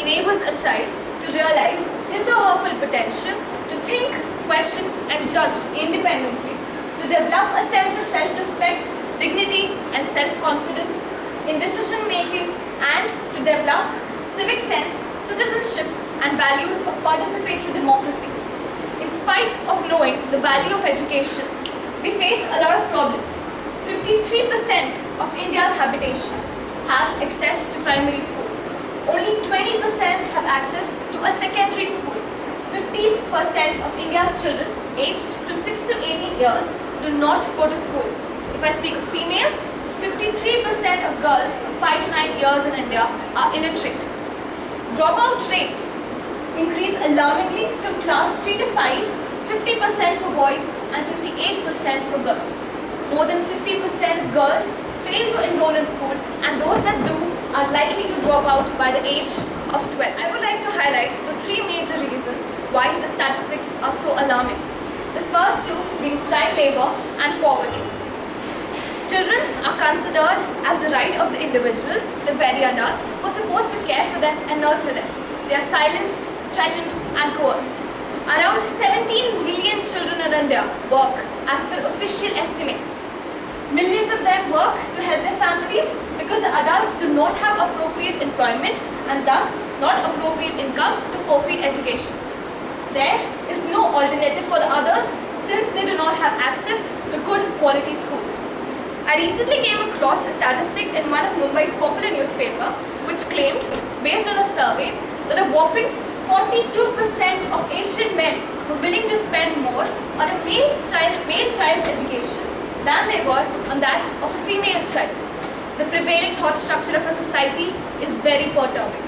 enables a child to realize his or her full potential, to think, question and judge independently, to develop a sense of self-respect, dignity and self-confidence in decision making, and to develop civic sense, citizenship and values of participatory democracy. In spite of knowing the value of education, we face a lot of problems. 53% of India's habitation have access to primary school. Only 20% have access to a secondary school. 50% of India's children aged from 6 to 18 years do not go to school. If I speak of females, 53% of girls of 5 to 9 years in India are illiterate. Dropout rates increase alarmingly from class 3 to 5, 50% for boys and 58% for girls. More than 50% of girls fail to enroll in school, and those that do are likely to drop out by the age of 12. I would like to highlight the 3 major reasons why the statistics are so alarming. The first two being child labor and poverty. Children are considered as the right of the individuals, the very adults, who are supposed to care for them and nurture them. They are silenced, threatened and coerced. Around 17 million children in India work as per official estimates. Millions of them work to help their families because the adults do not have appropriate employment and thus not appropriate income to forfeit education. There is no alternative for the others since they do not have access to good quality schools. I recently came across a statistic in one of Mumbai's popular newspaper which claimed, based on a survey, that a whopping 42% of Asian men were willing to spend more on a male child's education than they were on that of a female child. The prevailing thought structure of a society is very perturbing.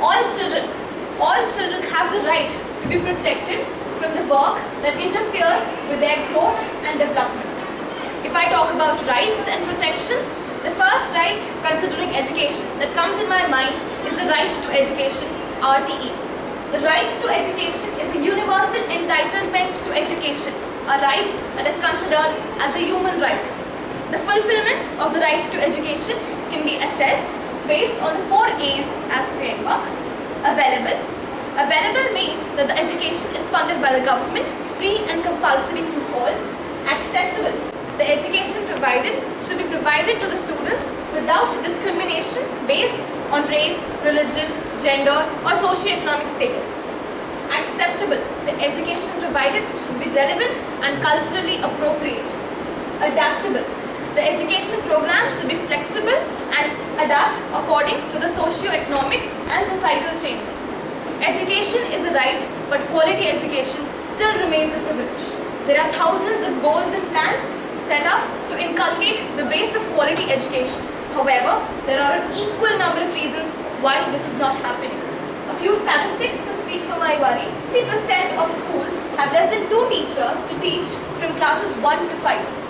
All children have the right to be protected from the work that interferes with their growth and development. If I talk about rights and protection, the first right considering education that comes in my mind is the right to education, RTE. The right to education is a universal entitlement to education, a right that is considered as a human right. The fulfillment of the right to education can be assessed based on the 4 A's as framework. Available. Available means that the education is funded by the government, free and compulsory for all. Accessible. The education provided should be provided to the students without discrimination based on race, religion, gender or socio-economic status. Acceptable. The education provided should be relevant and culturally appropriate. Adaptable. The education program should be flexible and adapt according to the socio-economic and societal changes. Education is a right, but quality education still remains a privilege. There are thousands of goals and plans set up to inculcate the base of quality education. However, there are an equal number of reasons why this is not happening. A few statistics to speak for my worry. 60% of schools have less than 2 teachers to teach from classes 1 to 5.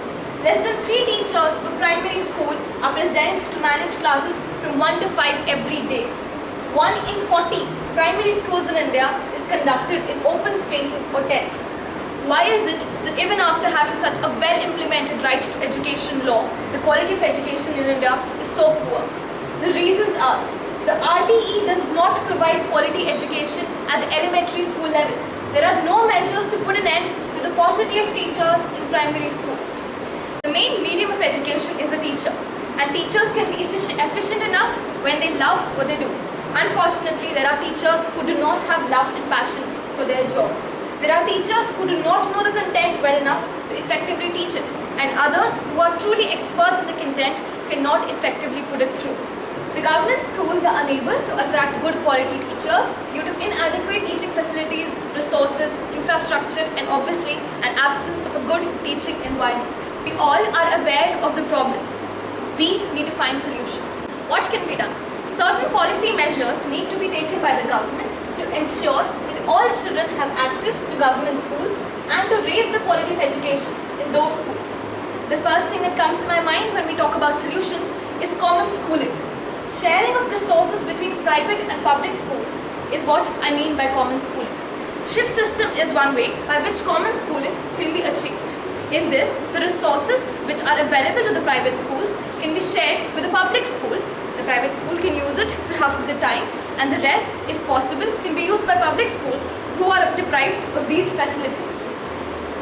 Less than 3 teachers per primary school are present to manage classes from 1 to 5 every day. 1 in 40 primary schools in India is conducted in open spaces or tents. Why is it that even after having such a well-implemented right to education law, the quality of education in India is so poor? The reasons are, the RTE does not provide quality education at the elementary school level. There are no measures to put an end to the paucity of teachers in primary schools. The main medium of education is a teacher, and teachers can be efficient enough when they love what they do. Unfortunately, there are teachers who do not have love and passion for their job. There are teachers who do not know the content well enough to effectively teach it, and others who are truly experts in the content cannot effectively put it through. The government schools are unable to attract good quality teachers due to inadequate teaching facilities, resources, infrastructure, and obviously an absence of a good teaching environment. We all are aware of the problems. We need to find solutions. What can be done? Certain policy measures need to be taken by the government to ensure that all children have access to government schools and to raise the quality of education in those schools. The first thing that comes to my mind when we talk about solutions is common schooling. Sharing of resources between private and public schools is what I mean by common schooling. Shift system is one way by which common schooling can be achieved. In this, the resources which are available to the private schools can be shared with the public school. The private school can use it for half of the time and the rest, if possible, can be used by public school who are deprived of these facilities.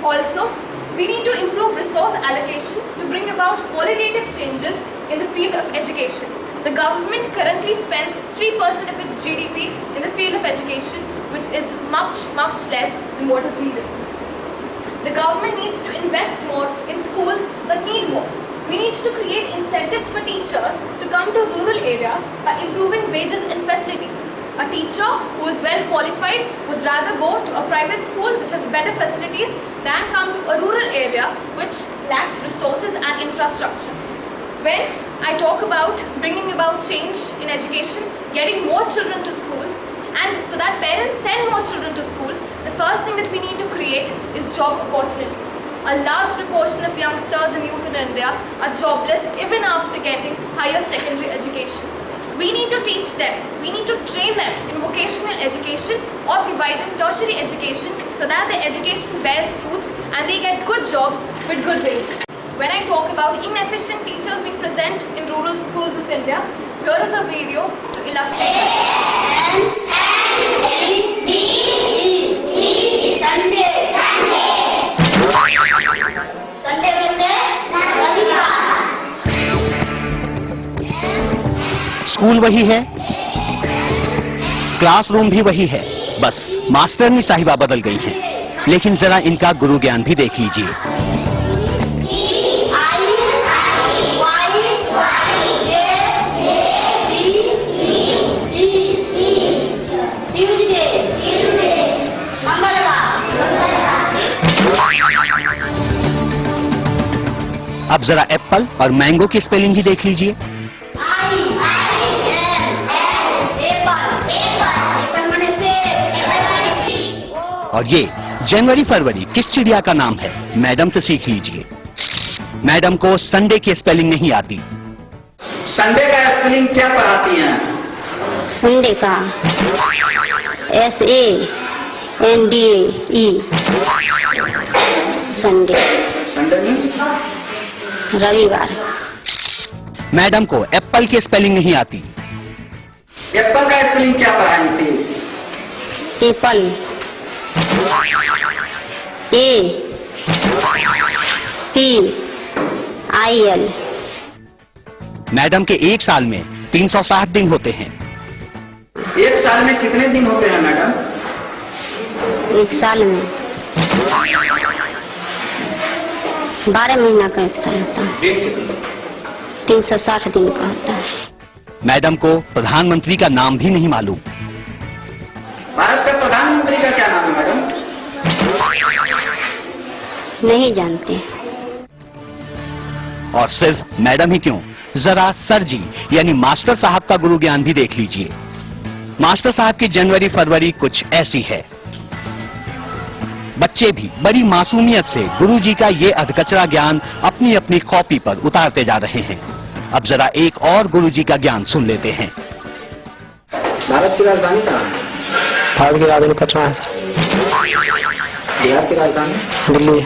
Also, we need to improve resource allocation to bring about qualitative changes in the field of education. The government currently spends 3% of its GDP in the field of education, which is much less than what is needed. The government needs to invest more in schools but need more. We need to create incentives for teachers to come to rural areas by improving wages and facilities. A teacher who is well qualified would rather go to a private school which has better facilities than come to a rural area which lacks resources and infrastructure. When I talk about bringing about change in education, getting more children to schools, and so that parents send more children to school, the first thing that we need to create is job opportunities. A large proportion of youngsters and youth in India are jobless even after getting higher secondary education. We need to teach them, we need to train them in vocational education or provide them tertiary education so that their education bears fruits and they get good jobs with good wages. When I talk about inefficient teachers being present in rural schools of India, here is a video to illustrate that. School वही है, classroom भी वही है, बस मास्टरनी साहिबा बदल गई हैं। लेकिन जरा इनका गुरु ज्ञान भी देख लीजिए। अब जरा एप्पल और मैंगो की स्पेलिंग भी देख लीजिए। और ये जनवरी फरवरी किस चिड़िया का नाम है, मैडम से सीख लीजिए। मैडम को संडे की स्पेलिंग नहीं आती। संडे का स्पेलिंग क्या पढ़ाती हैं? संडे का SANDE संडे। संडे मीन्स रविवार। मैडम को एप्पल की स्पेलिंग नहीं आती। एप्पल का स्पेलिंग क्या पढ़ाई थी? Apple APPIL। मैडम के एक साल में 360 दिन होते हैं। एक साल में कितने दिन होते हैं मैडम? एक साल में 12 महीना का एक साल होता है। 360 दिन का होता है। मैडम को प्रधानमंत्री का नाम भी नहीं मालूम। भारत के प्रधानमंत्री का क्या नाम है मैडम? नहीं जानते। और सिर्फ मैडम ही क्यों, जरा सर जी यानी मास्टर साहब का गुरु ज्ञान भी देख लीजिए। मास्टर साहब की जनवरी फरवरी कुछ ऐसी है। बच्चे भी बड़ी मासूमियत से गुरुजी का ये अधकचरा ज्ञान अपनी अपनी कॉपी पर उतारते जा रहे हैं। अब जरा एक और गुरुजी का ज्ञान सुन लेते हैं। भारत की राजधानी कहाँ है? भारत की राजधानी पटना है। बिहार की राजधानी दिल्ली।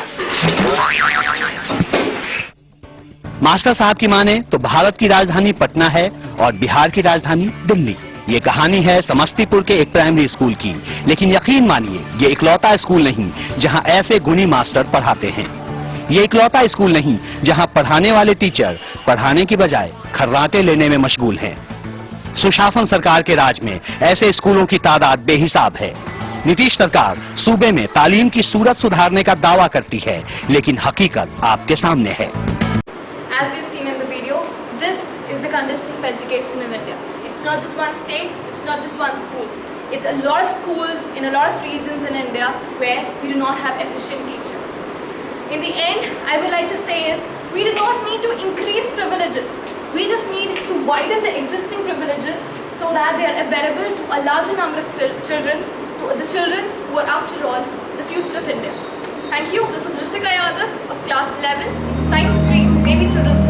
मास्टर साहब की माने तो भारत की राजधानी पटना है और बिहार की राजधानी दिल्ली। ये कहानी है समस्तीपुर के एक प्राइमरी स्कूल की, लेकिन यकीन मानिए ये इकलौता स्कूल नहीं जहां ऐसे गुणी मास्टर पढ़ाते हैं। ये इकलौता स्कूल नहीं जहां पढ़ाने वाले टीचर पढ़ाने की बजाय खर्राटे लेने में मशगूल हैं। सुशासन सरकार के राज में ऐसे स्कूलों की तादाद बेहिसाब है। नीतीश सरकार सूबे में तालीम की सूरत सुधारने का दावा करती है, लेकिन हकीकत आपके सामने है। As you've seen in the video, this is the condition of education in India. It's not just one state, it's not just one school. It's a lot of schools in a lot of regions in India where we do not have efficient teachers. In the end, I would like to say is, we do not need to increase privileges. We just need to widen the existing privileges so that they are available to a larger number of children, to the children who are after all the future of India. Thank you. This is Rishika Yadav of class 11, Science Stream, Navy Children's